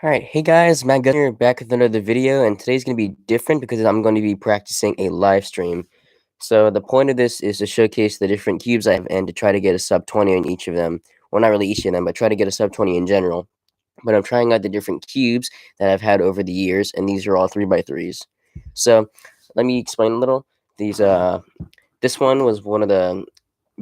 Alright, hey guys, Matt Gunn here, back with another video, and today's going to be different because I'm going to be practicing a live stream. So the point of this is to showcase the different cubes I have and to try to get a sub 20 on each of them. Well, not really each of them, but try to get a sub 20 in general. But I'm trying out the different cubes that I've had over the years, and these are all 3x3s. So let me explain a little. This one was one of the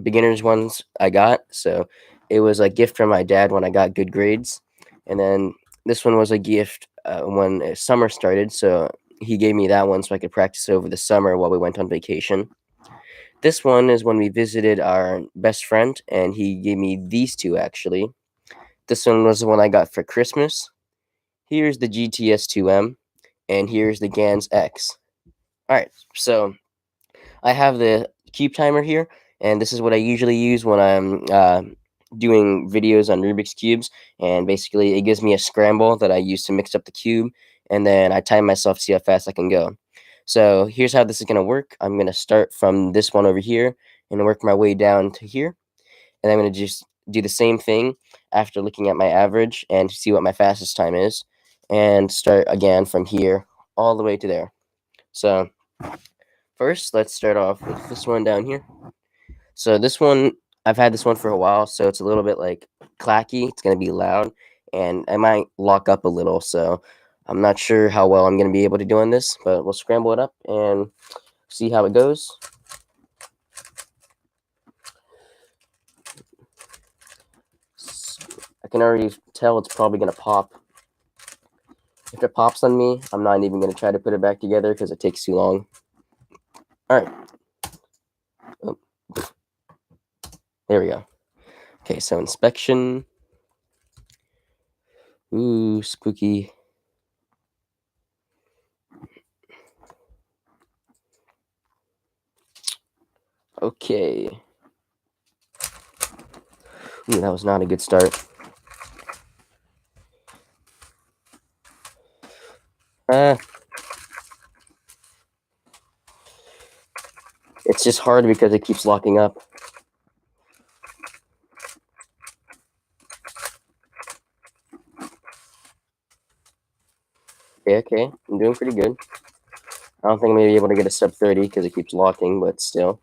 beginners ones I got, so it was a gift from my dad when I got good grades. And then this one was a gift when summer started, so he gave me that one so I could practice over the summer while we went on vacation. This one is when we visited our best friend, and he gave me these two actually. This one was the one I got for Christmas. Here's the GTS2M, and here's the GANS X. Alright, so I have the cube timer here, and this is what I usually use when I'm doing videos on Rubik's Cubes. And basically, it gives me a scramble that I use to mix up the cube, and then I time myself to see how fast I can go. So here's how this is going to work. I'm going to start from this one over here and work my way down to here. And I'm going to just do the same thing after looking at my average and see what my fastest time is, and start again from here all the way to there. So first, let's start off with this one down here. So this one, I've had this one for a while, so it's a little bit like clacky. It's going to be loud, and I might lock up a little, so I'm not sure how well I'm going to be able to do on this, but we'll scramble it up and see how it goes. I can already tell it's probably going to pop. If it pops on me, I'm not even going to try to put it back together because it takes too long. All right. Oh. There we go. Okay, so inspection. Ooh, spooky. Okay. Ooh, that was not a good start. It's just hard because it keeps locking up. Okay, I'm doing pretty good. I don't think I'm going to be able to get a sub 30 because it keeps locking, but still.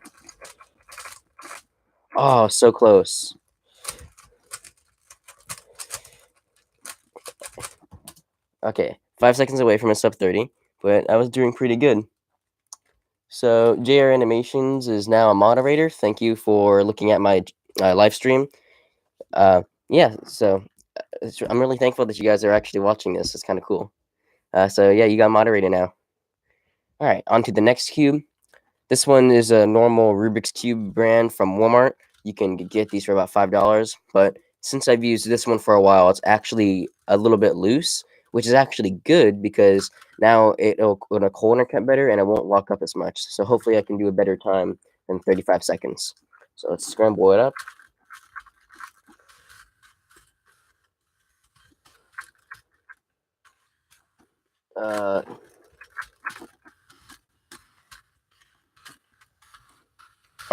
Oh, so close. Okay, 5 seconds away from a sub 30, but I was doing pretty good. So, JR Animations is now a moderator. Thank you for looking at my live stream. Yeah, so I'm really thankful that you guys are actually watching this. It's kind of cool. So, yeah, you got moderator now. All right, on to the next cube. This one is a normal Rubik's Cube brand from Walmart. You can get these for about $5, but since I've used this one for a while, it's actually a little bit loose, which is actually good because now it'll corner cut better and it won't lock up as much. So hopefully I can do a better time than 35 seconds. So let's scramble it up.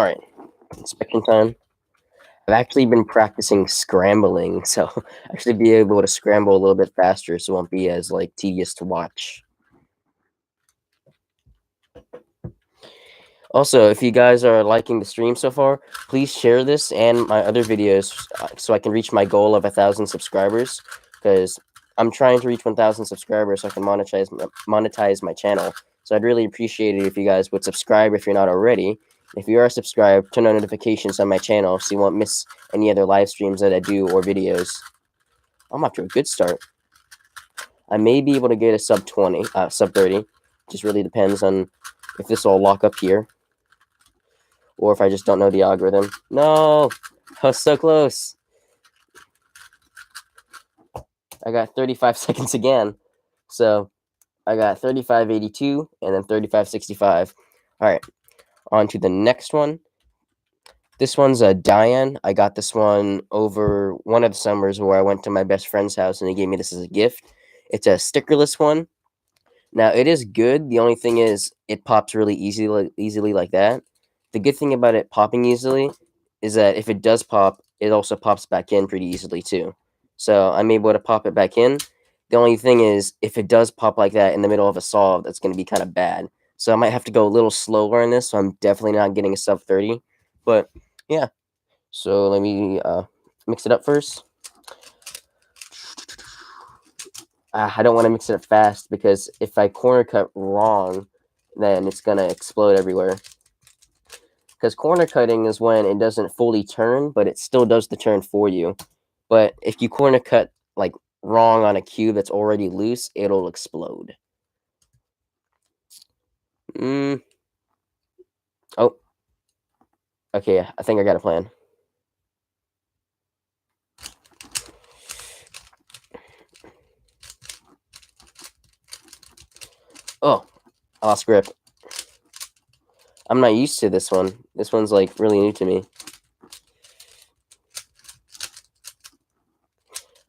All right, inspection time. I've actually been practicing scrambling, so actually be able to scramble a little bit faster, so it won't be as like tedious to watch. Also, if you guys are liking the stream so far, please share this and my other videos so I can reach my goal of 1,000 subscribers, because I'm trying to reach 1,000 subscribers so I can monetize my channel. So I'd really appreciate it if you guys would subscribe if you're not already. If you are subscribed, turn on notifications on my channel so you won't miss any other live streams that I do or videos. I'm off to a good start. I may be able to get a sub 20, sub 30. Just really depends on if this will lock up here, or if I just don't know the algorithm. No, I was so close. I got 35 seconds again. So I got 35.82 and then 35.65. All right, on to the next one. This one's a Diane. I got this one over one of the summers where I went to my best friend's house and he gave me this as a gift. It's a stickerless one. Now, it is good. The only thing is it pops really easily like that. The good thing about it popping easily is that if it does pop, it also pops back in pretty easily too. So I'm able to pop it back in, The only thing is, if it does pop like that in the middle of a solve, that's going to be kind of bad. So I might have to go a little slower in this, so I'm definitely not getting a sub 30. But yeah, so let me mix it up first. I don't want to mix it up fast because if I corner cut wrong, then it's going to explode everywhere. Because corner cutting is when it doesn't fully turn, but it still does the turn for you. But if you corner cut like wrong on a cube that's already loose, it'll explode. Oh. Okay, I think I got a plan. Oh, I lost grip. I'm not used to this one. This one's like really new to me.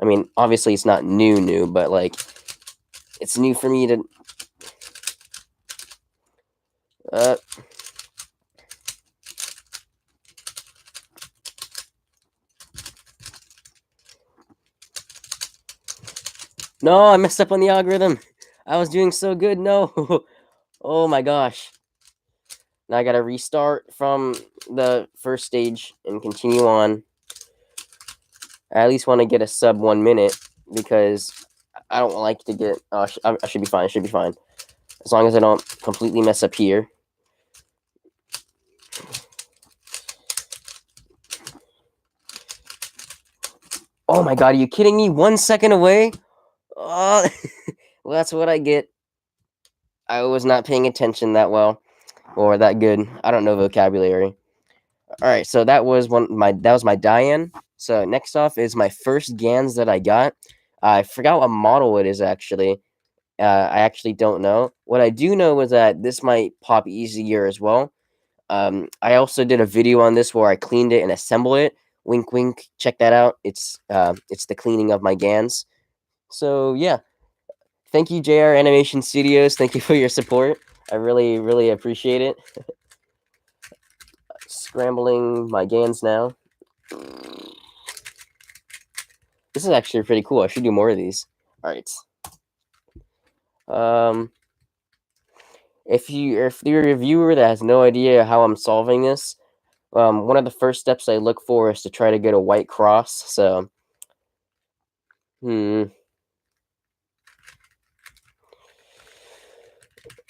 I mean, obviously it's not new, but like it's new for me to No, I messed up on the algorithm. I was doing so good. No. Oh my gosh. Now I gotta restart from the first stage and continue on. I at least want to get a sub 1 minute because I don't like to get. I should be fine. I should be fine. As long as I don't completely mess up here. Oh my god, are you kidding me? 1 second away? Oh, well, that's what I get. I was not paying attention that well or that good. I don't know vocabulary. All right, so that was my Diane. So next off is my first GANs that I got. I forgot what model it is actually. I actually don't know. What I do know is that this might pop easier as well. I also did a video on this where I cleaned it and assembled it. Wink, wink. Check that out. It's the cleaning of my GANs. So yeah, thank you, JR Animation Studios. Thank you for your support. I really, really appreciate it. Scrambling my GANs now. This is actually pretty cool. I should do more of these. All right. If you're a viewer that has no idea how I'm solving this, one of the first steps I look for is to try to get a white cross. So,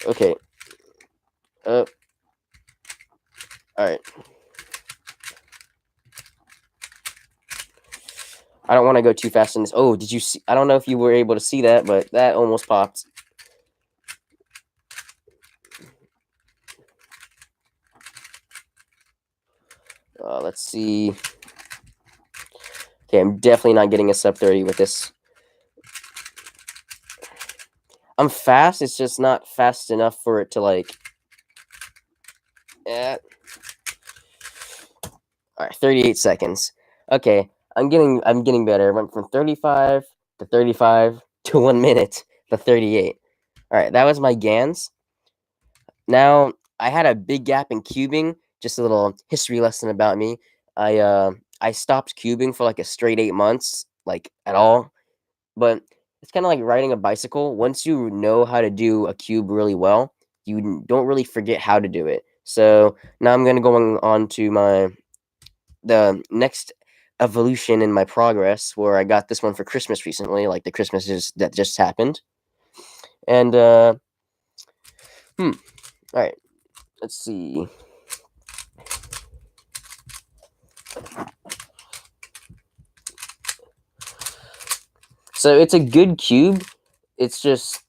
okay. All right. I don't want to go too fast in this. Oh, did you see? I don't know if you were able to see that, but that almost popped. Let's see. Okay, I'm definitely not getting a sub 30 with this. I'm fast. It's just not fast enough for it to like. All right, 38 seconds. Okay, I'm getting better. I went from 35 to 35 to 1 minute to 38. All right, that was my GANs. Now I had a big gap in cubing. Just a little history lesson about me. I stopped cubing for like a straight 8 months, like at all. But it's kind of like riding a bicycle. Once you know how to do a cube really well, you don't really forget how to do it. So now I'm gonna go on to the next evolution in my progress, where I got this one for Christmas recently, like the Christmases that just happened. And all right, let's see. So it's a good cube. It's just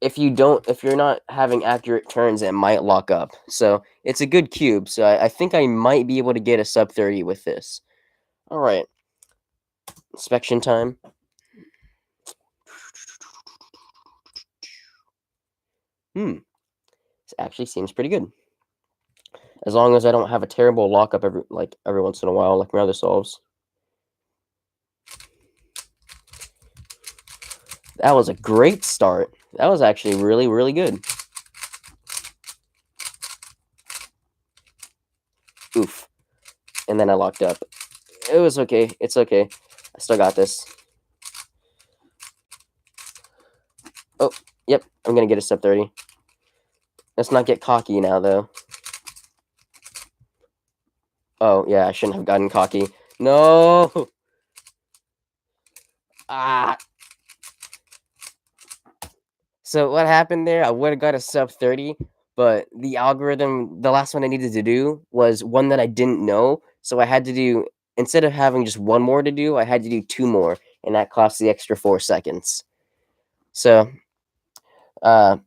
if you're not having accurate turns, it might lock up. So it's a good cube. So I think I might be able to get a sub 30 with this. All right. Inspection time. This actually seems pretty good. As long as I don't have a terrible lockup every once in a while, like my other solves. That was a great start. That was actually really, really good. Oof. And then I locked up. It was okay. It's okay. I still got this. Oh, yep, I'm gonna get a sub 30. Let's not get cocky now, though. Oh, yeah, I shouldn't have gotten cocky. No! Ah! So what happened there, I would've got a sub 30, but the algorithm, the last one I needed to do was one that I didn't know, so I had to do instead of having just one more to do, I had to do 2 more, and that cost the extra 4 seconds. So, uh,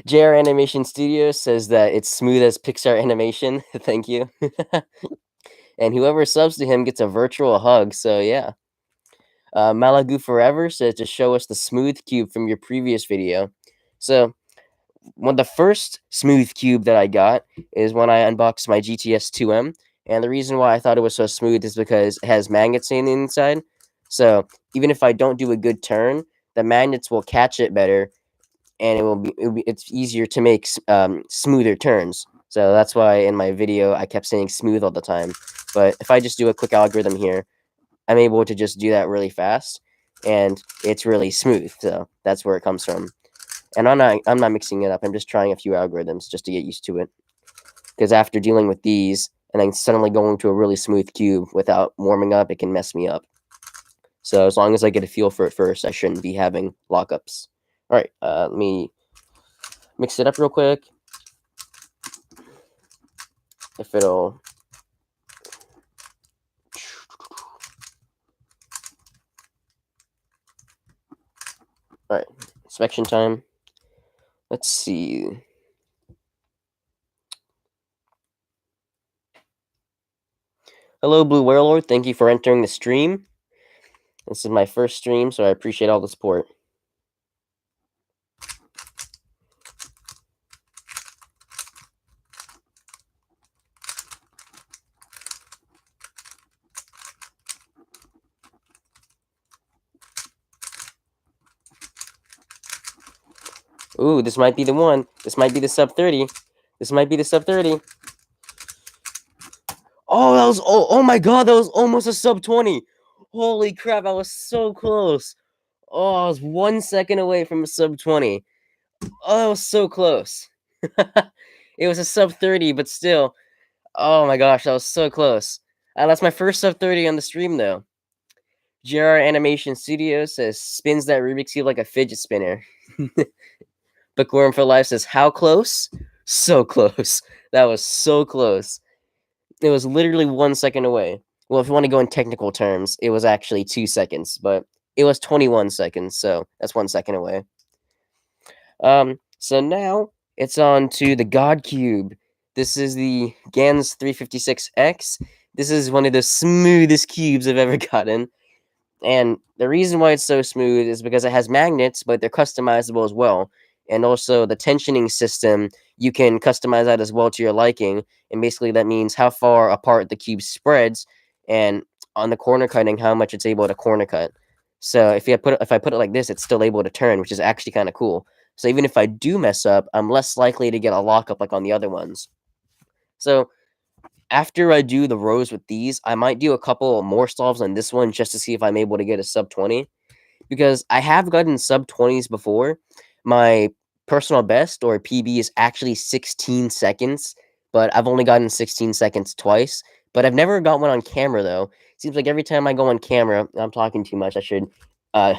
JR Animation Studio says that it's smooth as Pixar animation. Thank you. And whoever subs to him gets a virtual hug, so yeah. Malagu Forever says to show us the smooth cube from your previous video. So, the first smooth cube that I got is when I unboxed my GTS 2M, and the reason why I thought it was so smooth is because it has magnets in the inside. So even if I don't do a good turn, the magnets will catch it better, and it's easier to make smoother turns. So that's why in my video I kept saying smooth all the time. But if I just do a quick algorithm here, I'm able to just do that really fast, and it's really smooth. So that's where it comes from. And I'm not mixing it up. I'm just trying a few algorithms just to get used to it. Because after dealing with these and then suddenly going to a really smooth cube without warming up, it can mess me up. So as long as I get a feel for it first, I shouldn't be having lockups. All right, let me mix it up real quick. If it'll... All right, inspection time. Let's see. Hello, Blue Warlord. Thank you for entering the stream. This is my first stream, so I appreciate all the support. Ooh, this might be the one. This might be the sub 30. This might be the sub 30. Oh, that was oh my god, that was almost a sub 20. Holy crap, I was so close. Oh, I was 1 second away from a sub 20. Oh, that was so close. It was a sub 30, but still. Oh my gosh, that was so close. That's my first sub 30 on the stream though. JR Animation Studio says spins that Rubik's Cube like a fidget spinner. Bookworm for Life says how close? So close. That was so close. It was literally 1 second away. Well, if you want to go in technical terms, it was actually 2 seconds, but it was 21 seconds, so that's 1 second away. So now it's on to the God Cube. This is the GANS 356x. This is one of the smoothest cubes I've ever gotten. And the reason why it's so smooth is because it has magnets, but they're customizable as well. And also the tensioning system, you can customize that as well to your liking. And basically that means how far apart the cube spreads, and on the corner cutting, how much it's able to corner cut. So if I put it like this, it's still able to turn, which is actually kind of cool. So even if I do mess up, I'm less likely to get a lockup like on the other ones. So after I do the rows with these, I might do a couple more solves on this one just to see if I'm able to get a sub 20. Because I have gotten sub 20s before. My personal best, or PB, is actually 16 seconds, but I've only gotten 16 seconds twice. But I've never got one on camera, though. Seems like every time I go on camera, I'm talking too much, I should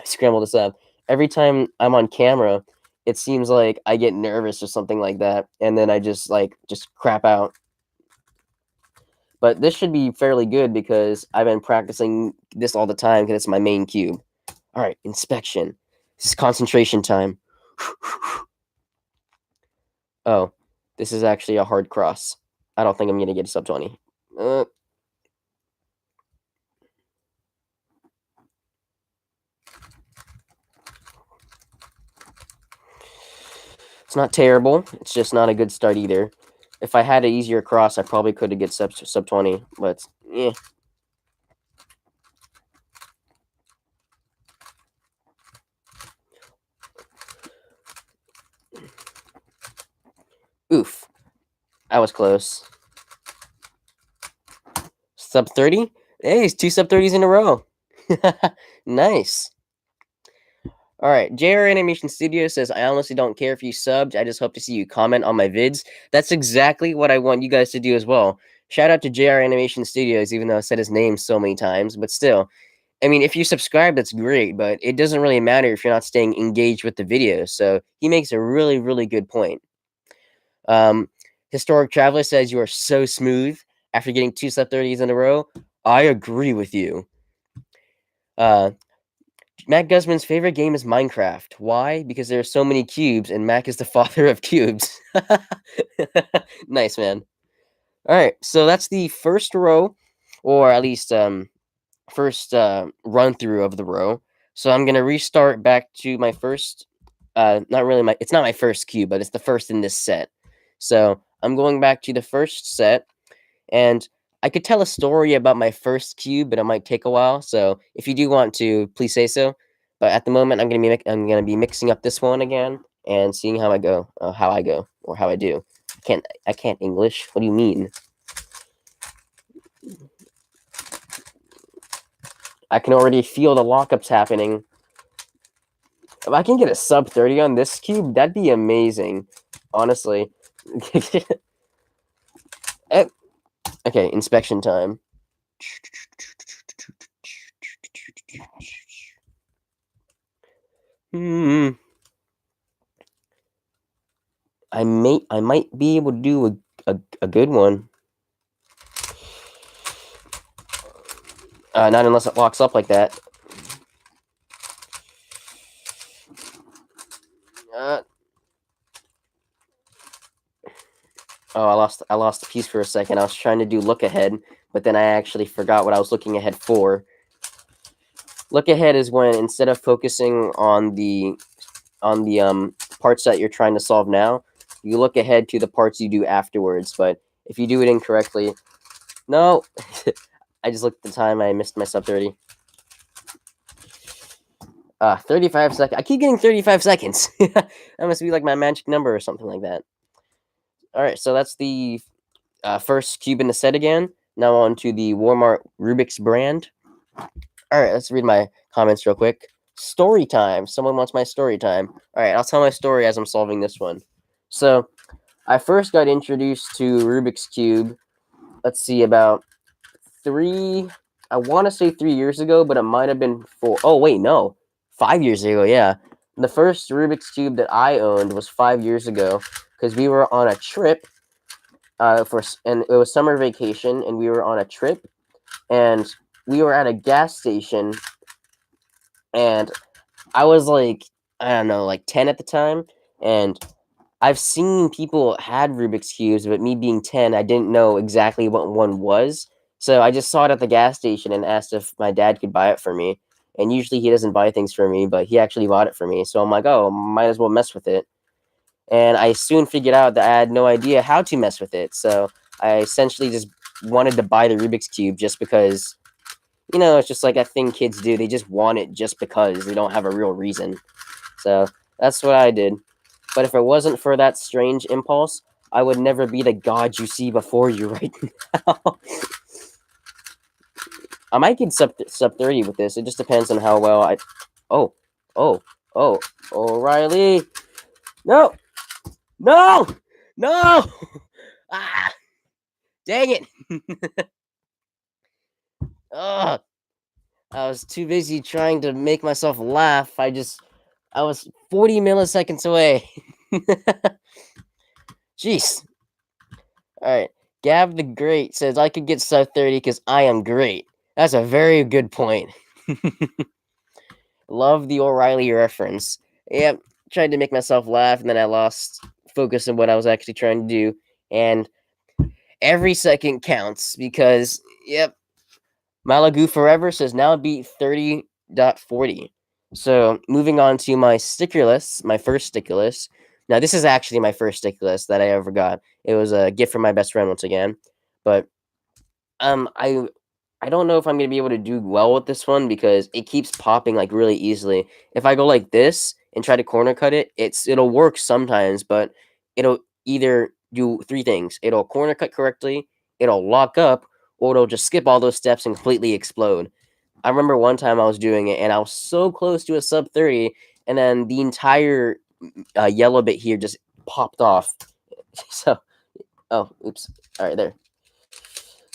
scramble this up. Every time I'm on camera, it seems like I get nervous or something like that, and then I just crap out. But this should be fairly good because I've been practicing this all the time because it's my main cube. All right, inspection. This is concentration time. Oh, this is actually a hard cross. I don't think I'm going to get a sub 20. It's not terrible. It's just not a good start either. If I had an easier cross, I probably could have get sub 20, but yeah. Oof. I was close. Sub 30? Hey, it's 2 sub 30s in a row. Nice. All right, JR Animation Studio says, I honestly don't care if you subbed. I just hope to see you comment on my vids. That's exactly what I want you guys to do as well. Shout out to JR Animation Studios, even though I said his name so many times, but still. I mean, if you subscribe, that's great, but it doesn't really matter if you're not staying engaged with the video. So he makes a really, really good point. Um, Historic Traveler says, you are so smooth after getting 2 sub 30s in a row. I agree with you. Matt Guzman's favorite game is Minecraft. Why? Because there are so many cubes, and Mac is the father of cubes. Nice, man. All right, so that's the first row, or at least first run through of the row. So I'm gonna restart back to my first. Not really my. It's not my first cube, but it's the first in this set. So I'm going back to the first set, and I could tell a story about my first cube, but it might take a while. So if you do want to, please say so. But at the moment, I'm gonna be mixing up this one again and seeing how I go, or how I do. I can't English. What do you mean? I can already feel the lockups happening. If I can get a sub 30 on this cube, that'd be amazing. Honestly. Okay, inspection time. I might be able to do a good one. Not unless it locks up like that. Oh, I lost a piece for a second. I was trying to do look ahead, but then I actually forgot what I was looking ahead for. Look ahead is when instead of focusing on the parts that you're trying to solve now, you look ahead to the parts you do afterwards. But if you do it incorrectly, no, I just looked at the time. I missed my sub 30. 35 seconds. I keep getting 35 seconds. That must be like my magic number or something like that. All right, so that's the first cube in the set again. Now on to the Walmart Rubik's brand. All right, let's read my comments real quick. Story time. Someone wants my story time. All right, I'll tell my story as I'm solving this one. So I first got introduced to Rubik's Cube, let's see, about I want to say 3 years ago, but it might have been 4. Oh, wait, no. 5 years ago, yeah. The first Rubik's Cube that I owned was 5 years ago because we were on a trip and it was summer vacation, and we were on a trip, and we were at a gas station, and I was like, I don't know, like 10 at the time, and I've seen people had Rubik's Cubes, but me being 10, I didn't know exactly what one was. So I just saw it at the gas station and asked if my dad could buy it for me. And usually he doesn't buy things for me, but he actually bought it for me. So I'm like, oh, might as well mess with it. And I soon figured out that I had no idea how to mess with it. So I essentially just wanted to buy the Rubik's Cube just because, it's just like a thing kids do. They just want it just because they don't have a real reason. So that's what I did. But if it wasn't for that strange impulse, I would never be the god you see before you right now. I might get sub 30 with this. It just depends on how well I... Oh. O'Reilly. No. Ah, dang it. Ugh. I was too busy trying to make myself laugh. I was 40 milliseconds away. Jeez. Alright. Gav the Great says, I could get sub 30 because I am great. That's a very good point. Love the O'Reilly reference. Yep. Tried to make myself laugh, and then I lost focus on what I was actually trying to do. And every second counts because, yep. Malagu Forever says, now beat 30.40. So moving on to my sticker list, my first sticker list. Now this is actually my first sticker list that I ever got. It was a gift from my best friend once again. But I don't know if I'm gonna be able to do well with this one because it keeps popping like really easily. If I go like this and try to corner cut it, it'll work sometimes, but it'll either do 3 things. It'll corner cut correctly, it'll lock up, or it'll just skip all those steps and completely explode. I remember one time I was doing it, and I was so close to a sub 30, and then the entire yellow bit here just popped off. So, oh, oops. All right, there.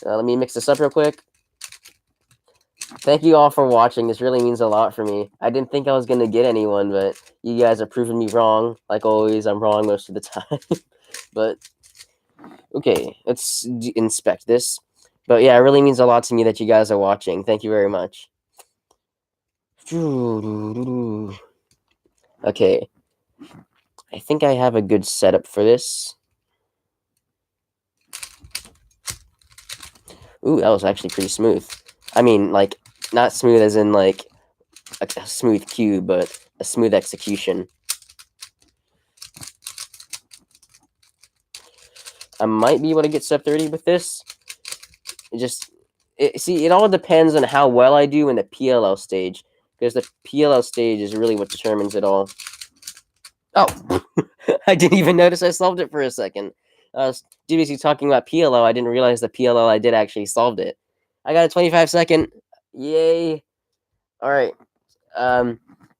Let me mix this up real quick. Thank you all for watching. This really means a lot for me. I didn't think I was going to get anyone, but you guys are proving me wrong. Like always, I'm wrong most of the time. But, okay, let's inspect this. But yeah, it really means a lot to me that you guys are watching. Thank you very much. Okay. I think I have a good setup for this. Ooh, that was actually pretty smooth. I mean, like, not smooth as in, like, a smooth cube, but a smooth execution. I might be able to get sub 30 with this. See, it all depends on how well I do in the PLL stage, because the PLL stage is really what determines it all. Oh, I didn't even notice I solved it for a second. I was busy talking about PLO. I didn't realize the PLO I did actually solved it. I got a 25-second. Yay. All right.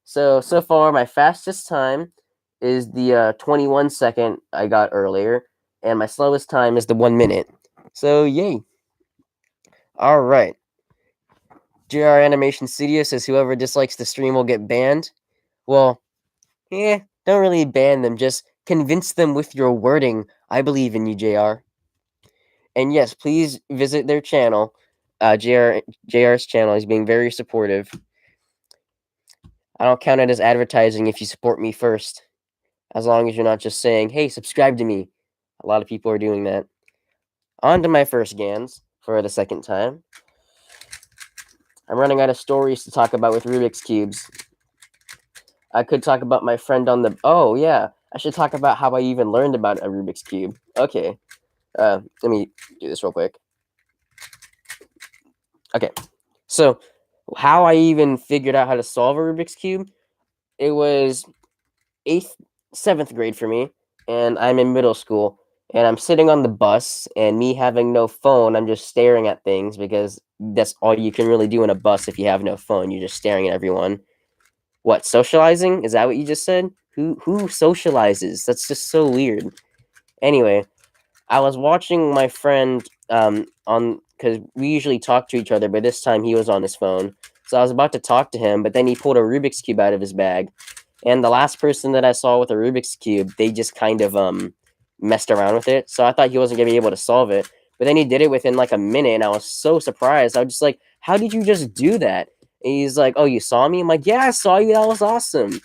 So far, my fastest time is the 21-second I got earlier, and my slowest time is the 1 minute. So, yay. All right. JR Animation Studio says whoever dislikes the stream will get banned. Well, don't really ban them. Just convince them with your wording. I believe in you, JR. And yes, please visit their channel. JR's channel. He's being very supportive. I don't count it as advertising if you support me first. As long as you're not just saying, hey, subscribe to me. A lot of people are doing that. On to my first GANs for the second time. I'm running out of stories to talk about with Rubik's Cubes. I could talk about my friend on the... Oh, yeah. I should talk about how I even learned about a Rubik's Cube. Okay. Let me do this real quick. Okay. So, how I even figured out how to solve a Rubik's Cube, it was 7th grade for me, and I'm in middle school, and I'm sitting on the bus, and me having no phone, I'm just staring at things, because that's all you can really do in a bus if you have no phone. You're just staring at everyone. What, socializing? Is that what you just said? Who socializes? That's just so weird. Anyway, I was watching my friend on, because we usually talk to each other, but this time he was on his phone. So I was about to talk to him, but then he pulled a Rubik's Cube out of his bag. And the last person that I saw with a Rubik's Cube, they just kind of messed around with it. So I thought he wasn't going to be able to solve it. But then he did it within like a minute, and I was so surprised. I was just like, how did you just do that? And he's like, oh, you saw me? I'm like, yeah, I saw you. That was awesome.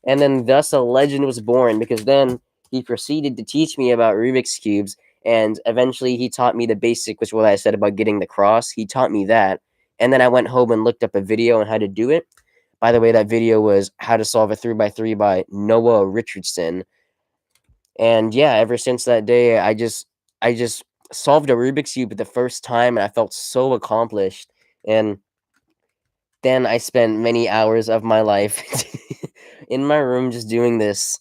And then thus a legend was born, because then he proceeded to teach me about Rubik's Cubes, and eventually he taught me the basic, which was what I said about getting the cross. He taught me that, and then I went home and looked up a video on how to do it. By the way, that video was How to Solve a 3x3 by Noah Richardson. And yeah, ever since that day, I just solved a Rubik's Cube for the first time, and I felt so accomplished. And then I spent many hours of my life in my room just doing this.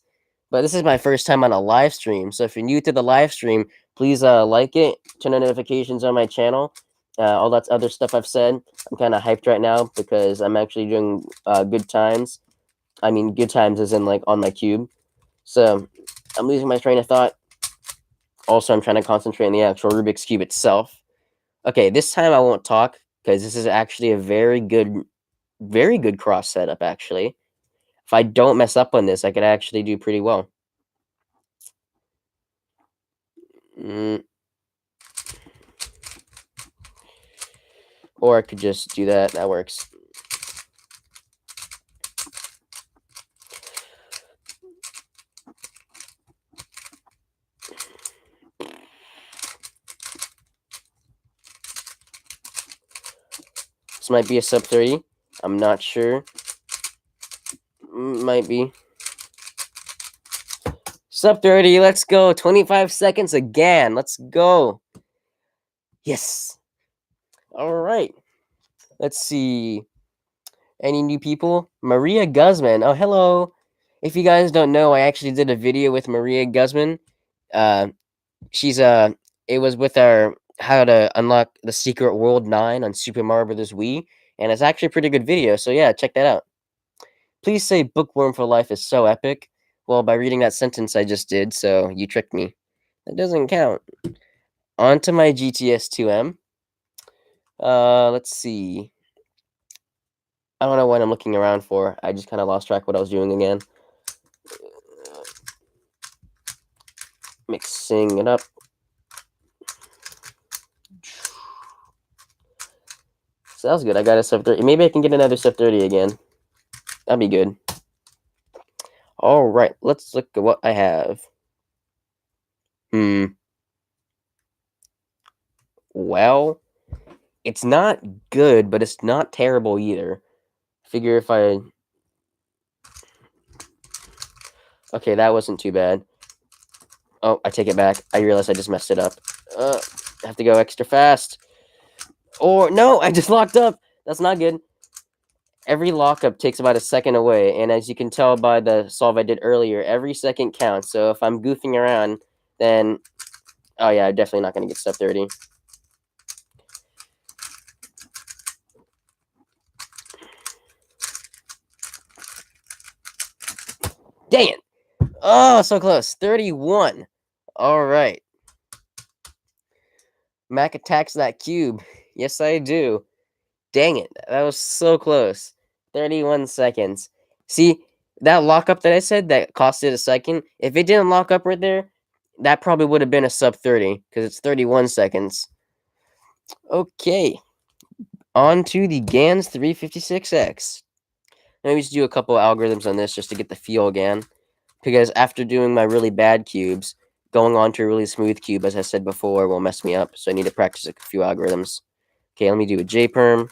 But this is my first time on a live stream. So if you're new to the live stream, please like it, turn on notifications on my channel. All that other stuff I've said. I'm kind of hyped right now because I'm actually doing good times. I mean, good times as in like on my cube. So I'm losing my train of thought. Also, I'm trying to concentrate on the actual Rubik's Cube itself. Okay, this time I won't talk because this is actually a very good cross setup, actually. If I don't mess up on this, I could actually do pretty well. Or I could just do that. That works. This might be a sub 30. I'm not sure. Might be. Sub 30, let's go. 25 seconds again. Let's go. Yes. All right. Let's see. Any new people? Maria Guzman. Oh, hello. If you guys don't know, I actually did a video with Maria Guzman. She's it was with our how to unlock the secret world 9 on Super Mario Bros. Wii, and it's actually a pretty good video. So yeah, check that out. Please say bookworm for life is so epic. Well, by reading that sentence I just did, so you tricked me. That doesn't count. On to my GTS-2M. Let's see. I don't know what I'm looking around for. I just kind of lost track what I was doing again. Mixing it up. So that was good. I got a sub 30. Maybe I can get another sub 30 again. That'd be good. All right, let's look at what I have. Well, it's not good, but it's not terrible either. Figure if I... Okay, that wasn't too bad. Oh, I take it back. I realized I just messed it up. I have to go extra fast. Or, no, I just locked up. That's not good. Every lockup takes about a second away, and as you can tell by the solve I did earlier, every second counts. So if I'm goofing around, then... Oh, yeah, I'm definitely not going to get sub 30. Dang it! Oh, so close. 31. All right. Mac attacks that cube. Yes, I do. Dang it. That was so close. 31 seconds. See, that lockup that I said that costed a second, if it didn't lock up right there, that probably would have been a sub 30 because it's 31 seconds. Okay. On to the GANS 356x. Let me just do a couple of algorithms on this just to get the feel again. Because after doing my really bad cubes, going on to a really smooth cube, as I said before, will mess me up. So I need to practice a few algorithms. Okay, let me do a J-perm.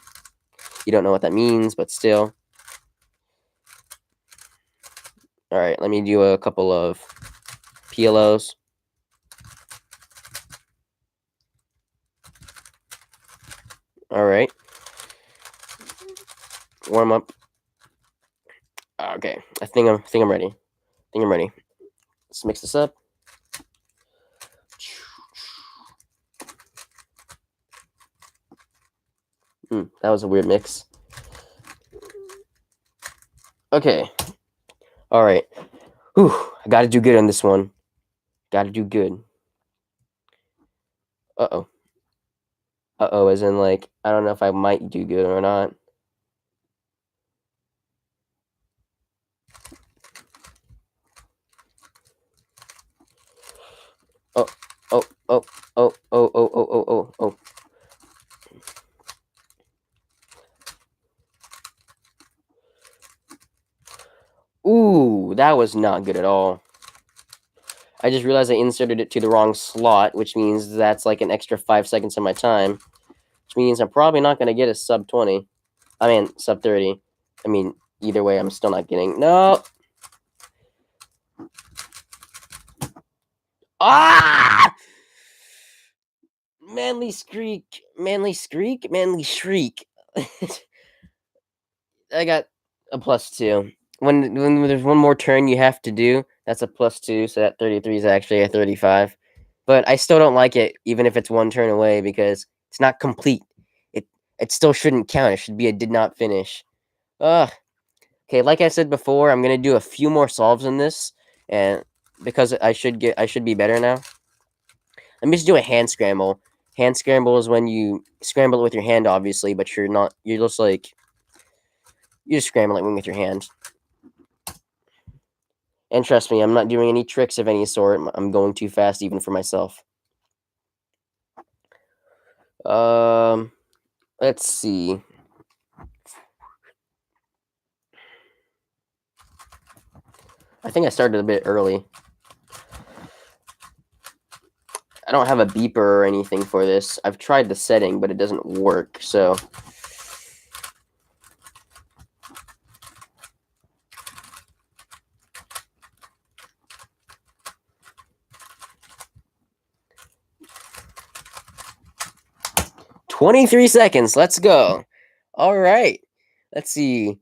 You don't know what that means, but still. All right, let me do a couple of PLOs. All right. Warm up. Okay, I think I'm ready. Let's mix this up. That was a weird mix. Okay. All right. Whew, I got to do good on this one. Got to do good. Uh-oh. Uh-oh, as in, like, I don't know if I might do good or not. Oh, oh, oh, oh, oh, oh, oh, oh, oh, oh. Ooh, that was not good at all. I just realized I inserted it to the wrong slot, which means that's like an extra 5 seconds of my time. Which means I'm probably not going to get a sub 20. I mean, sub 30. I mean, either way, I'm still not getting... No! Ah! Manly skreek. Manly skreek? Manly shriek. I got a +2. When there's one more turn you have to do, that's a +2, so that 33 is actually a 35. But I still don't like it, even if it's one turn away, because it's not complete. It still shouldn't count. It should be a did not finish. Ugh. Okay, like I said before, I'm gonna do a few more solves in this, and because I should be better now. Let me just do a hand scramble. Hand scramble is when you scramble it with your hand, obviously, but you're just like you're just scrambling with your hand. And trust me, I'm not doing any tricks of any sort. I'm going too fast even for myself. Let's see. I think I started a bit early. I don't have a beeper or anything for this. I've tried the setting, but it doesn't work, so... "23 seconds, let's go. All right. Let's see.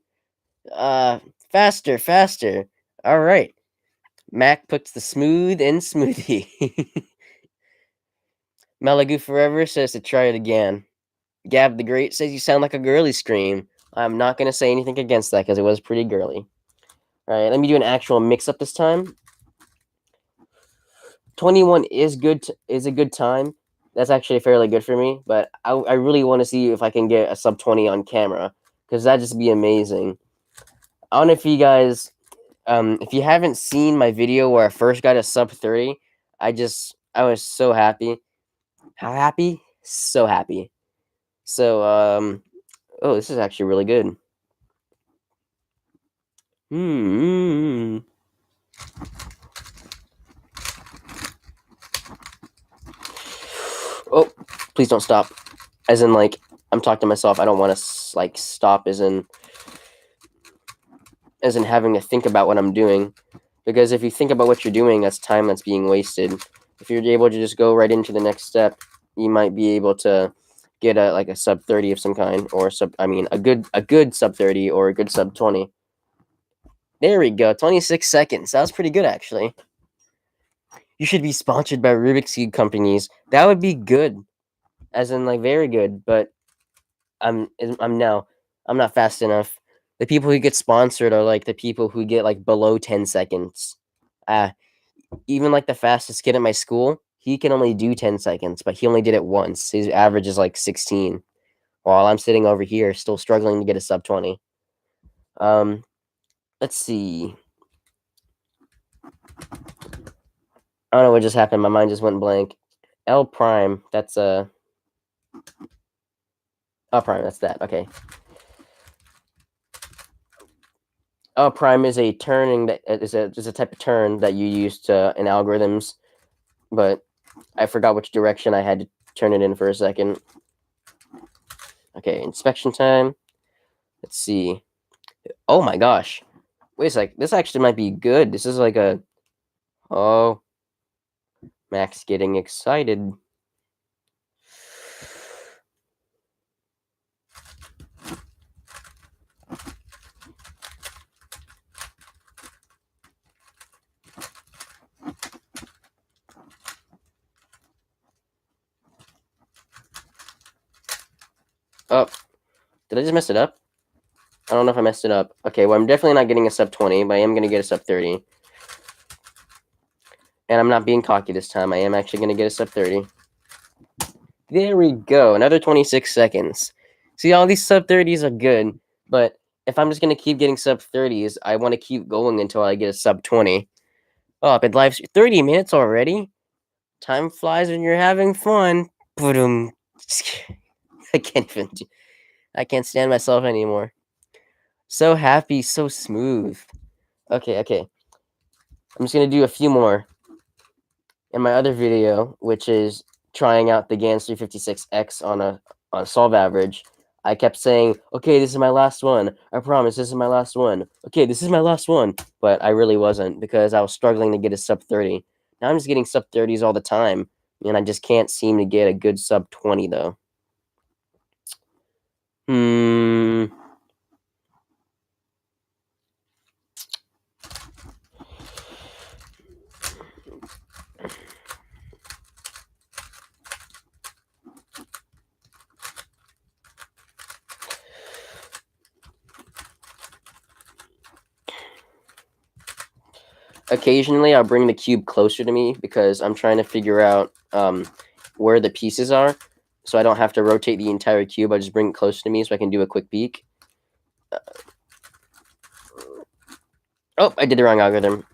Faster. All right. Mac puts the smooth in smoothie. Melagoo Forever says to try it again. Gab the Great says you sound like a girly scream. I'm not going to say anything against that because it was pretty girly. All right, let me do an actual mix-up this time. 21 is is a good time. That's actually fairly good for me, but I really want to see if I can get a sub 20 on camera, because that'd just be amazing. I don't know if you guys, if you haven't seen my video where I first got a sub 30, I was so happy. How happy? So happy. So, oh, this is actually really good. Hmm. Oh, please don't stop. As in, like, I'm talking to myself. I don't want to, like, stop as in having to think about what I'm doing. Because if you think about what you're doing, that's time that's being wasted. If you're able to just go right into the next step, you might be able to get a sub 30 of some kind, or a good sub 30 or a good sub 20. There we go, 26 seconds. That was pretty good, actually. You should be sponsored by Rubik's Cube companies. That would be good, as in, like, very good. But I'm not fast enough. The people who get sponsored are like the people who get like below 10 seconds. Even like the fastest kid at my school, he can only do 10 seconds, but he only did it once. His average is like 16, while I'm sitting over here still struggling to get a sub 20. Let's see. I don't know what just happened. My mind just went blank. L prime, that's a L prime, that's that. Okay. L prime is a turning that is a type of turn that you use in algorithms, but I forgot which direction I had to turn it in for a second. Okay, inspection time. Let's see. Oh my gosh. Wait a sec. This actually might be good. This is like a... Oh. Max getting excited. Oh. Did I just mess it up? I don't know if I messed it up. Okay, well, I'm definitely not getting a sub 20, but I am going to get a sub 30. And I'm not being cocky this time. I am actually going to get a sub 30. There we go. Another 26 seconds. See, all these sub 30s are good, but if I'm just going to keep getting sub 30s, I want to keep going until I get a sub 20. Oh, I've been live 30 minutes already? Time flies when you're having fun. Boom. I can't even I can't stand myself anymore. So happy, so smooth. Okay. I'm just going to do a few more in my other video, which is trying out the GANS 356x on a solve average. I kept saying, okay, this is my last one. I promise this is my last one. Okay, this is my last one. But I really wasn't, because I was struggling to get a sub 30. Now I'm just getting sub 30s all the time, and I just can't seem to get a good sub 20, though. Occasionally, I'll bring the cube closer to me because I'm trying to figure out where the pieces are, so I don't have to rotate the entire cube. I just bring it closer to me so I can do a quick peek. Oh, I did the wrong algorithm.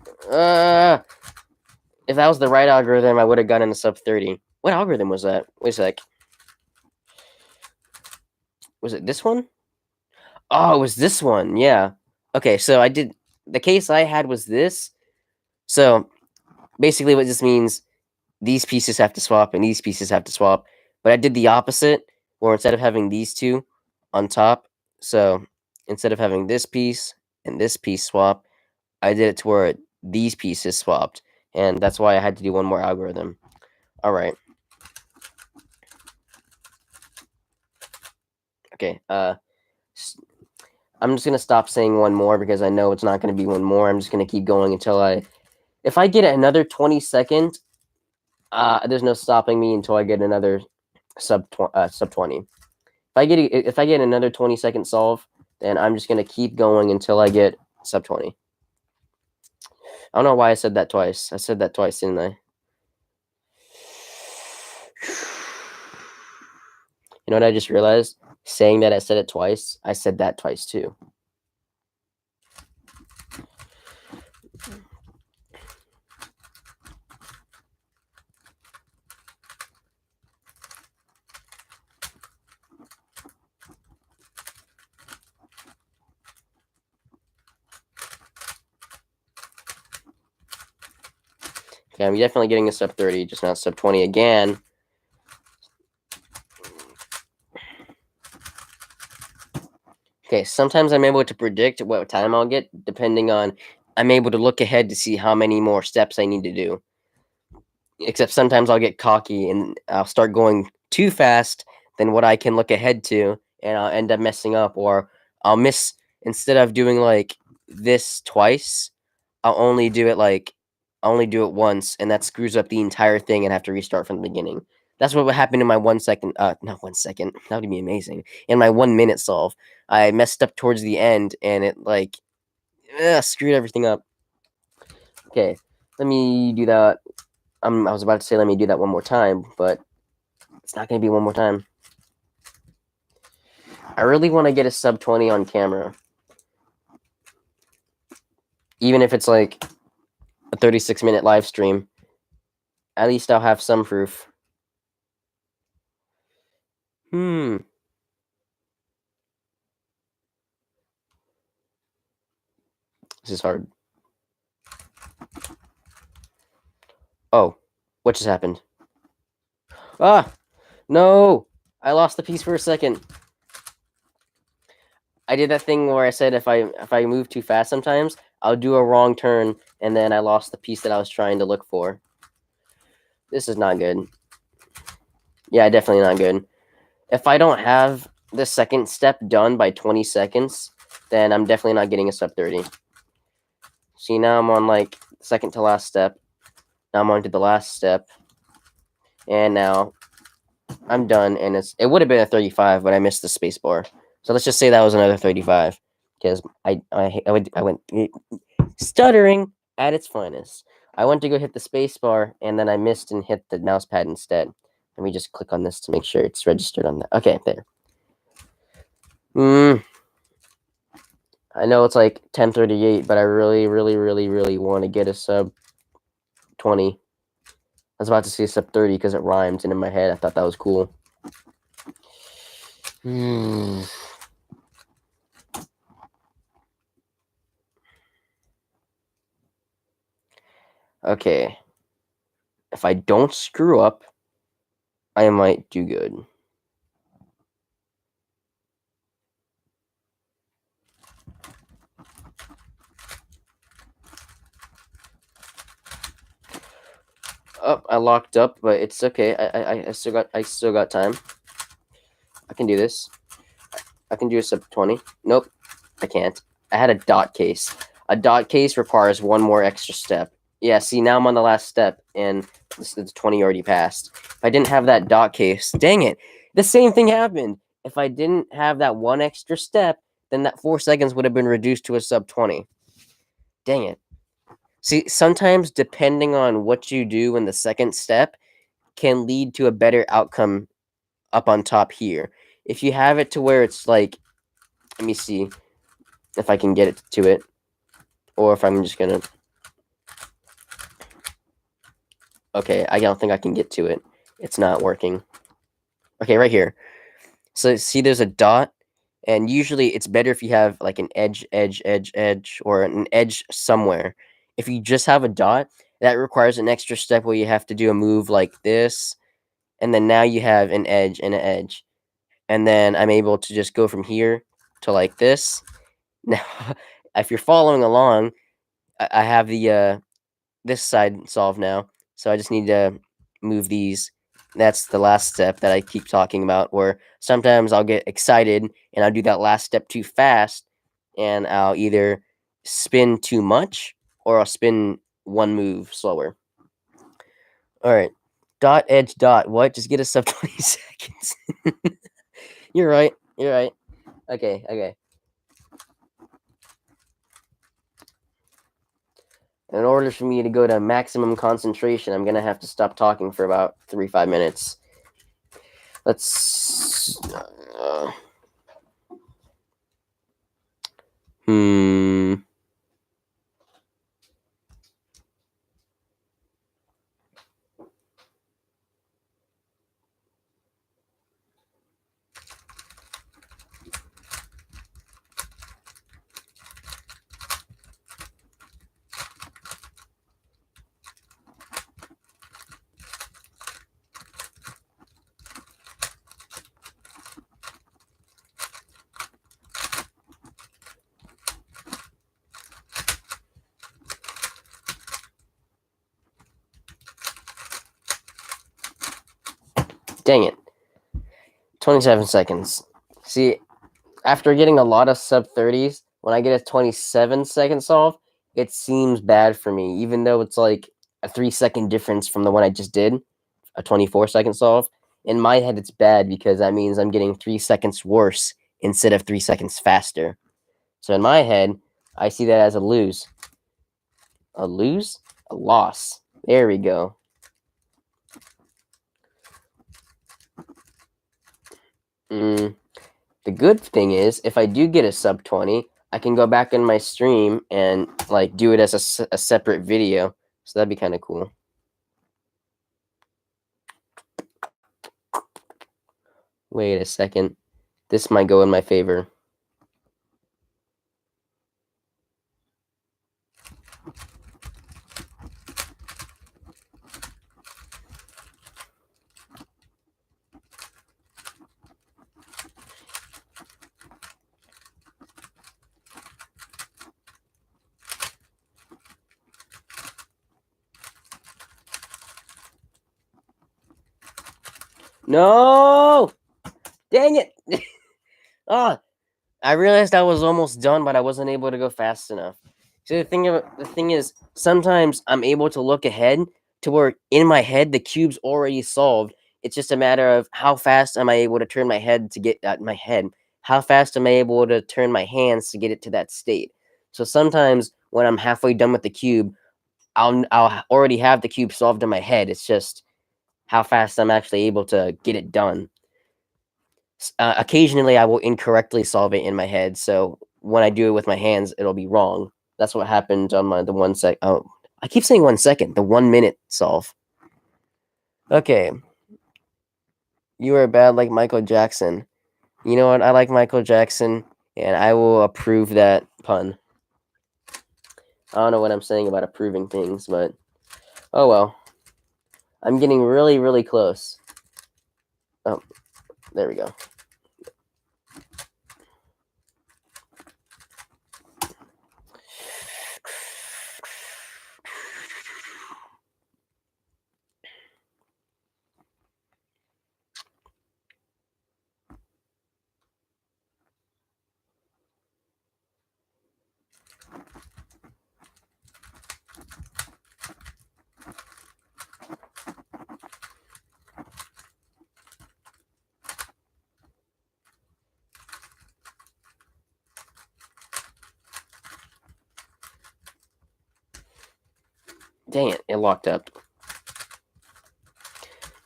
If that was the right algorithm, I would have gotten a sub 30. What algorithm was that? Wait a sec. Was it this one? Oh, it was this one. Yeah. Okay, so the case I had was this. So basically what this means, these pieces have to swap and these pieces have to swap. But I did the opposite, where instead of having these two on top, so instead of having this piece and this piece swap, I did it to where these pieces swapped. And that's why I had to do one more algorithm. All right. Okay. I'm just going to stop saying one more because I know it's not going to be one more. I'm just going to keep going until if I get another 20 seconds, there's no stopping me until I get another sub 20. If I get another 20-second solve, then I'm just going to keep going until I get sub 20. I don't know why I said that twice. I said that twice, didn't I? You know what I just realized? Saying that I said it twice, I said that twice too. Okay, I'm definitely getting a sub 30, just not sub 20 again. Okay, sometimes I'm able to predict what time I'll get, depending on, I'm able to look ahead to see how many more steps I need to do. Except sometimes I'll get cocky and I'll start going too fast than what I can look ahead to, and I'll end up messing up, or I'll miss, instead of doing like this twice, I'll only do it once, and that screws up the entire thing and have to restart from the beginning. That's what would happen in my 1 second, not 1 second, that would be amazing. In my 1 minute solve, I messed up towards the end, and it like screwed everything up. Okay, let me do that. I was about to say let me do that one more time, but it's not going to be one more time. I really want to get a sub 20 on camera. Even if it's like a 36-minute live stream. At least I'll have some proof. This is hard. Oh, what just happened? Ah, no! I lost the piece for a second. I did that thing where I said if I move too fast sometimes, I'll do a wrong turn, and then I lost the piece that I was trying to look for. This is not good. Yeah, definitely not good. If I don't have the second step done by 20 seconds, then I'm definitely not getting a sub 30. See, now I'm on like second to last step. Now I'm on to the last step. And now I'm done, and it would have been a 35, but I missed the space bar. So let's just say that was another 35, because I went stuttering at its finest. I went to go hit the space bar, and then I missed and hit the mouse pad instead. Let me just click on this to make sure it's registered on that. Okay, there. I know it's like 10:38, but I really, really, really, really want to get a sub 20. I was about to say sub 30 because it rhymed, and in my head I thought that was cool. Okay. If I don't screw up, I might do good. Oh, I locked up, but it's okay. I still got time. I can do this. I can do a sub 20. Nope, I can't. I had a dot case. A dot case requires one more extra step. Yeah, see, now I'm on the last step, and the 20 already passed. If I didn't have that dot case, dang it, the same thing happened. If I didn't have that one extra step, then that 4 seconds would have been reduced to a sub 20. Dang it. See, sometimes depending on what you do in the second step can lead to a better outcome up on top here. If you have it to where it's like, let me see if I can get it to it, or if I'm just gonna. Okay, I don't think I can get to it. It's not working. Okay, right here. So see, there's a dot, and usually it's better if you have like an edge, or an edge somewhere. If you just have a dot, that requires an extra step where you have to do a move like this, and then now you have an edge and an edge. And then I'm able to just go from here to like this. Now, if you're following along, I have the this side solved now. So I just need to move these. That's the last step that I keep talking about, where sometimes I'll get excited and I'll do that last step too fast, and I'll either spin too much or I'll spin one move slower. All right. Dot, edge, dot. What? Just get us up 20 seconds. You're right. You're right. Okay. In order for me to go to maximum concentration, I'm gonna have to stop talking for about 3-5 minutes. Let's. Hmm. Dang it. 27 seconds. See, after getting a lot of sub 30s, when I get a 27-second solve, it seems bad for me, even though it's like a 3-second difference from the one I just did, a 24-second solve. In my head, it's bad because that means I'm getting 3 seconds worse instead of 3 seconds faster. So in my head, I see that as a lose. A lose? A loss. There we go. The good thing is, if I do get a sub 20, I can go back in my stream and like do it as a separate video. So that'd be kind of cool. Wait a second. This might go in my favor. No! Dang it! Ah, I realized I was almost done, but I wasn't able to go fast enough. So the thing is, sometimes I'm able to look ahead to where in my head the cube's already solved. It's just a matter of how fast am I able to turn my head to get my head. How fast am I able to turn my hands to get it to that state? So sometimes when I'm halfway done with the cube, I'll already have the cube solved in my head. It's just how fast I'm actually able to get it done. Occasionally, I will incorrectly solve it in my head. So when I do it with my hands, it'll be wrong. That's what happened on the 1 sec. Oh, I keep saying 1 second. The 1 minute solve. Okay, you are bad like Michael Jackson. You know what? I like Michael Jackson, and I will approve that pun. I don't know what I'm saying about approving things, but oh well. I'm getting really, really close. Oh, there we go. Dang it, it locked up.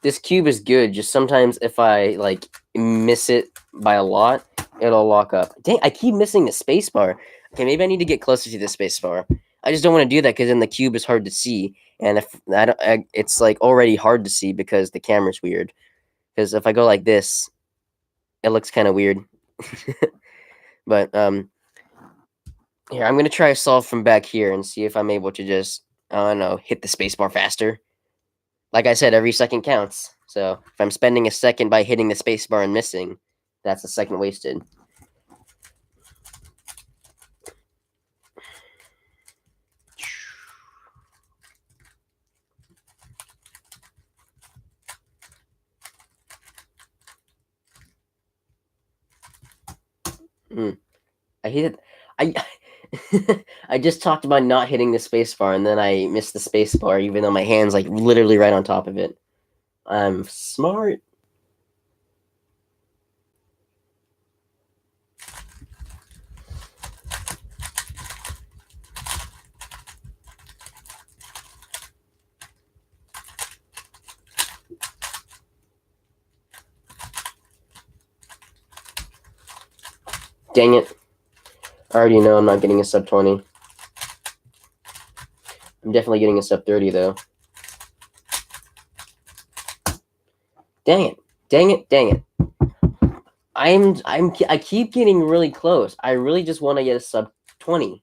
This cube is good, just sometimes if I like miss it by a lot, it'll lock up. Dang, I keep missing the space bar. Okay, maybe I need to get closer to the space bar. I just don't want to do that because then the cube is hard to see, and if it's like already hard to see because the camera's weird. Because if I go like this, it looks kind of weird. But here I'm gonna try to solve from back here and see if I'm able to just I don't know hit the space bar faster. Like I said, every second counts. So if I'm spending a second by hitting the spacebar and missing, that's a second wasted. I hit it. I I just talked about not hitting the spacebar, and then I missed the spacebar, even though my hand's like literally right on top of it. I'm smart. Dang it. I already know I'm not getting a sub 20. I'm definitely getting a sub 30 though. Dang it. Dang it. Dang it. I keep getting really close. I really just want to get a sub 20.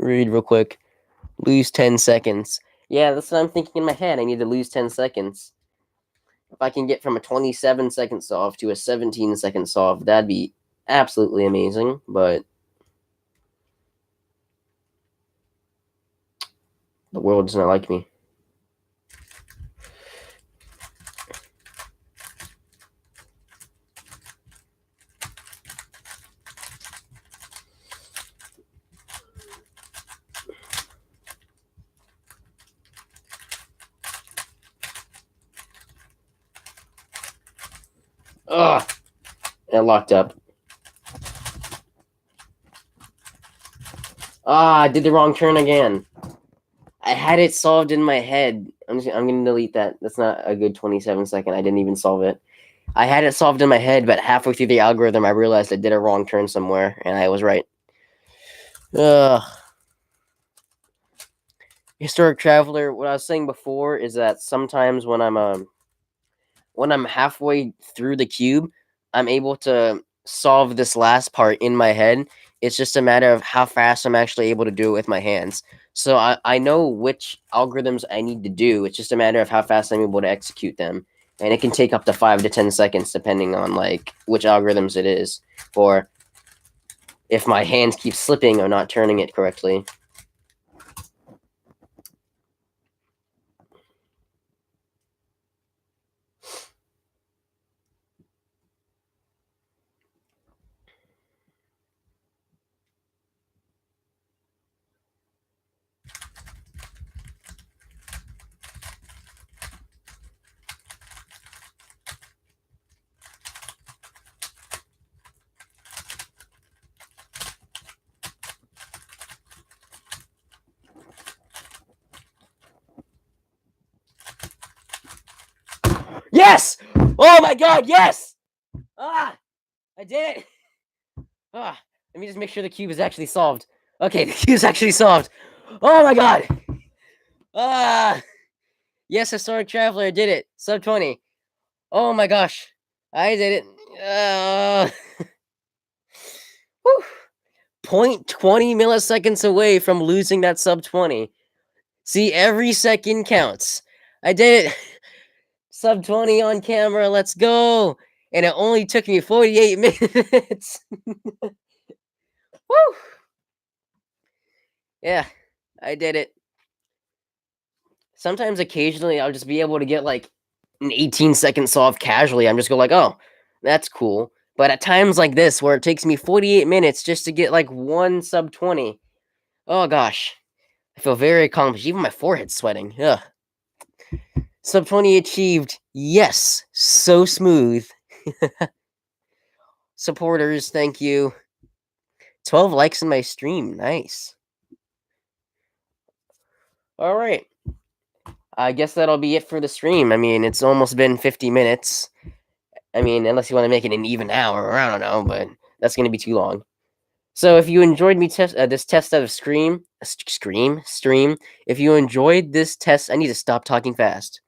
Read real quick. Lose 10 seconds. Yeah, that's what I'm thinking in my head. I need to lose 10 seconds. If I can get from a 27-second solve to a 17-second solve, that'd be absolutely amazing, but the world does not like me. Ugh! It locked up. Ah, I did the wrong turn again. I had it solved in my head. I'm going to delete that. That's not a good 27-second. I didn't even solve it. I had it solved in my head, but halfway through the algorithm, I realized I did a wrong turn somewhere, and I was right. Ugh. Historic Traveler, what I was saying before is that sometimes when I'm halfway through the cube, I'm able to solve this last part in my head. It's just a matter of how fast I'm actually able to do it with my hands. So I know which algorithms I need to do. It's just a matter of how fast I'm able to execute them. And it can take up to 5 to 10 seconds depending on like which algorithms it is, or if my hands keep slipping or not turning it correctly. Yes! Oh my god, yes! Ah! I did it! Ah, let me just make sure the cube is actually solved. Okay, the cube is actually solved. Oh my god! Ah! Yes, Historic Traveler, I did it. Sub 20. Oh my gosh. I did it. 0.20 milliseconds away from losing that sub 20. See, every second counts. I did it. Sub 20 on camera. Let's go. And it only took me 48 minutes. Woo! Yeah, I did it. Sometimes, occasionally, I'll just be able to get like an 18-second solve casually. I'm just go like, oh, that's cool. But at times like this, where it takes me 48 minutes just to get like one sub 20, oh gosh, I feel very accomplished. Even my forehead's sweating. Ugh. Sub 20 achieved. Yes, so smooth. Supporters, thank you. 12 likes in my stream. Nice. All right. I guess that'll be it for the stream. I mean, it's almost been 50 minutes. I mean, unless you want to make it an even hour, or I don't know, but that's going to be too long. So if you enjoyed me this test out of stream, if you enjoyed this test, I need to stop talking fast.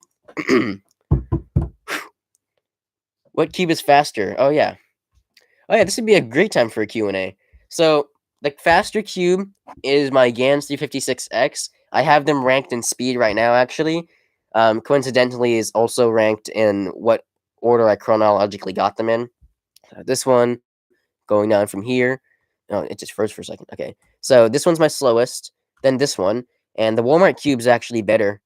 What cube is faster? Oh yeah, this would be a great time for a Q&A. So the faster cube is my GANS 356x. I have them ranked in speed right now, actually. Coincidentally, is also ranked in what order I chronologically got them in. This one, going down from here. Oh, it just froze for a second. Okay, so this one's my slowest, then this one, and the Walmart cube's actually better.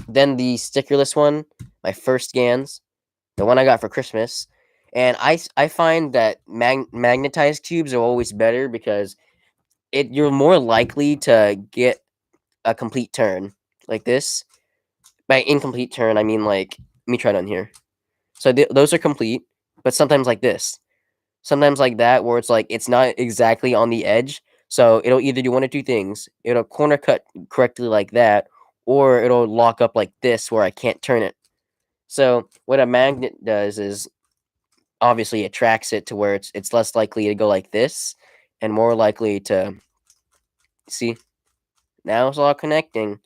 Then the stickerless one, my first GANs, the one I got for Christmas. And I find that magnetized cubes are always better because you're more likely to get a complete turn like this. By incomplete turn, I mean like, let me try it on here. So those are complete, but sometimes like this. Sometimes like that, where it's like it's not exactly on the edge. So it'll either do one or two things. It'll corner cut correctly like that, or it'll lock up like this where I can't turn it. So what a magnet does is obviously it tracks it to where it's less likely to go like this and more likely to see. Now it's all connecting.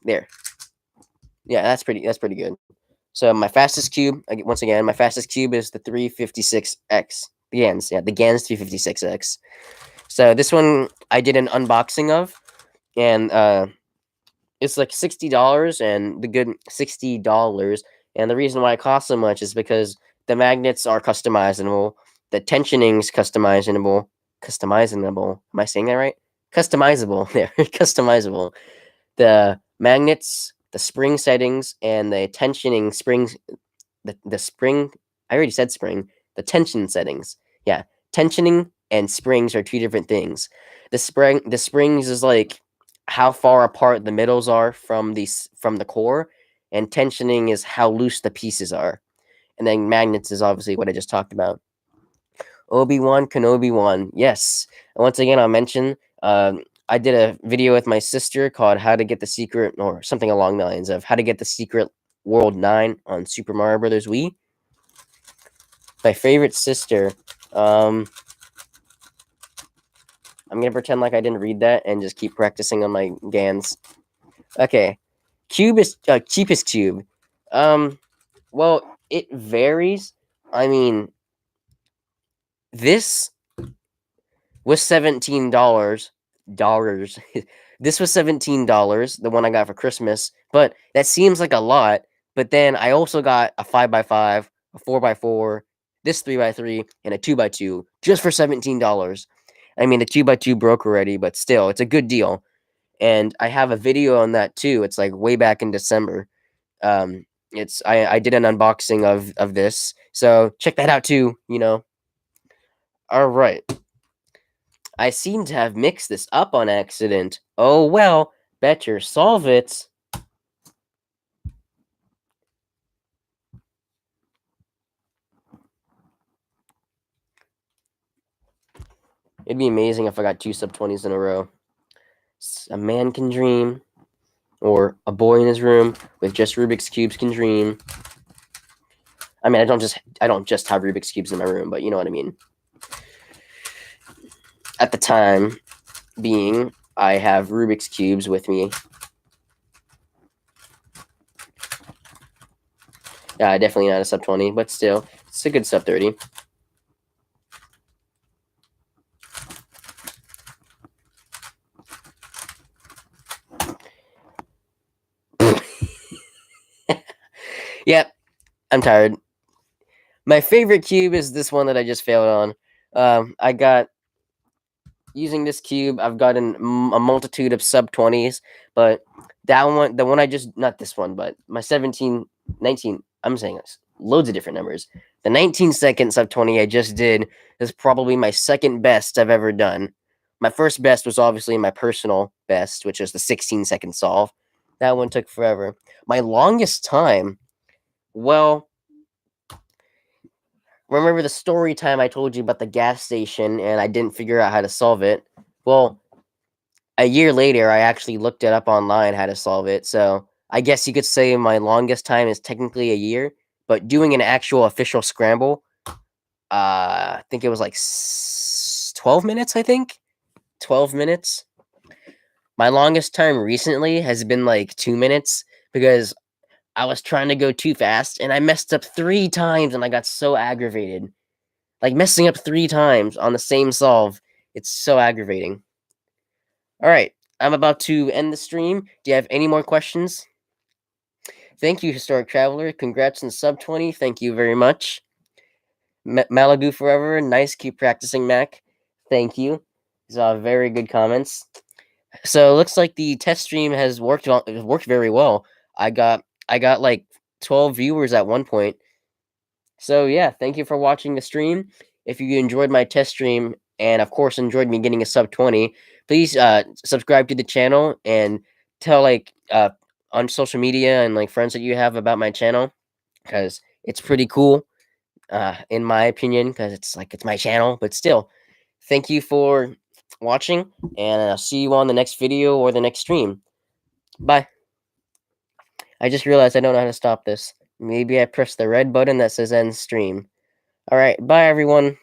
There. Yeah, that's pretty good. So my fastest cube, once again, my fastest cube is the 356x. The GANS 356x. So this one I did an unboxing of, and it's like $60, and the good $60. And the reason why it costs so much is because the magnets are customizable, the tensioning's customizable. Am I saying that right? Customizable. There, customizable. The magnets, the spring settings, and the tensioning springs. The spring. I already said spring. The tension settings. Yeah, tensioning and springs are two different things. The springs is like how far apart the middles are from the core, and tensioning is how loose the pieces are. And then magnets is obviously what I just talked about. Obi-Wan Kenobi 1. Yes. And once again, I'll mention I did a video with my sister called How to Get the Secret, or something along the lines of How to Get the Secret World 9 on Super Mario Brothers Wii. My favorite sister. I'm going to pretend like I didn't read that and just keep practicing on my GANs. Okay. Cube is cheapest cube. Well, it varies. I mean, this was $17. This was $17, the one I got for Christmas, but that seems like a lot. But then I also got a 5x5, a 4x4, this 3x3, and a 2x2 just for $17. I mean, the 2x2 broke already, but still, it's a good deal. And I have a video on that too. It's like way back in December. I did an unboxing of this, so check that out too. All right. I seem to have mixed this up on accident. Oh well, better solve it. It'd be amazing if I got two sub-20s in a row. A man can dream, or a boy in his room with just Rubik's cubes can dream. I mean, I don't just have Rubik's cubes in my room, but you know what I mean. At the time being, I have Rubik's cubes with me. Yeah, definitely not a sub-20, but still, it's a good sub-30. Yep, I'm tired. My favorite cube is this one that I just failed on. I got, using this cube, I've gotten a multitude of sub-20s, but that one, the one I just, not this one, but my 17, 19, I'm saying this, loads of different numbers. The 19-second sub-20 I just did is probably my second best I've ever done. My first best was obviously my personal best, which is the 16-second solve. That one took forever. My longest time, well, remember the story time I told you about the gas station and I didn't figure out how to solve it? Well, a year later, I actually looked it up online how to solve it. So I guess you could say my longest time is technically a year, but doing an actual official scramble, I think it was like 12 minutes, I think. 12 minutes. My longest time recently has been like 2 minutes because I was trying to go too fast and I messed up 3 times and I got so aggravated. Like messing up 3 times on the same solve, it's so aggravating. All right, I'm about to end the stream. Do you have any more questions? Thank you, Historic Traveler. Congrats on sub-20. Thank you very much. Malibu Forever. Nice. Keep practicing, Mac. Thank you. These are very good comments. So it looks like the test stream has worked very well. I got like 12 viewers at one point. So yeah, thank you for watching the stream. If you enjoyed my test stream and of course enjoyed me getting a sub-20, please subscribe to the channel and tell on social media and like friends that you have about my channel because it's pretty cool. in my opinion, because it's my channel. But still, thank you for watching, and I'll see you on the next video or the next stream. Bye. I just realized I don't know how to stop this. Maybe I press the red button that says end stream. All right, bye everyone.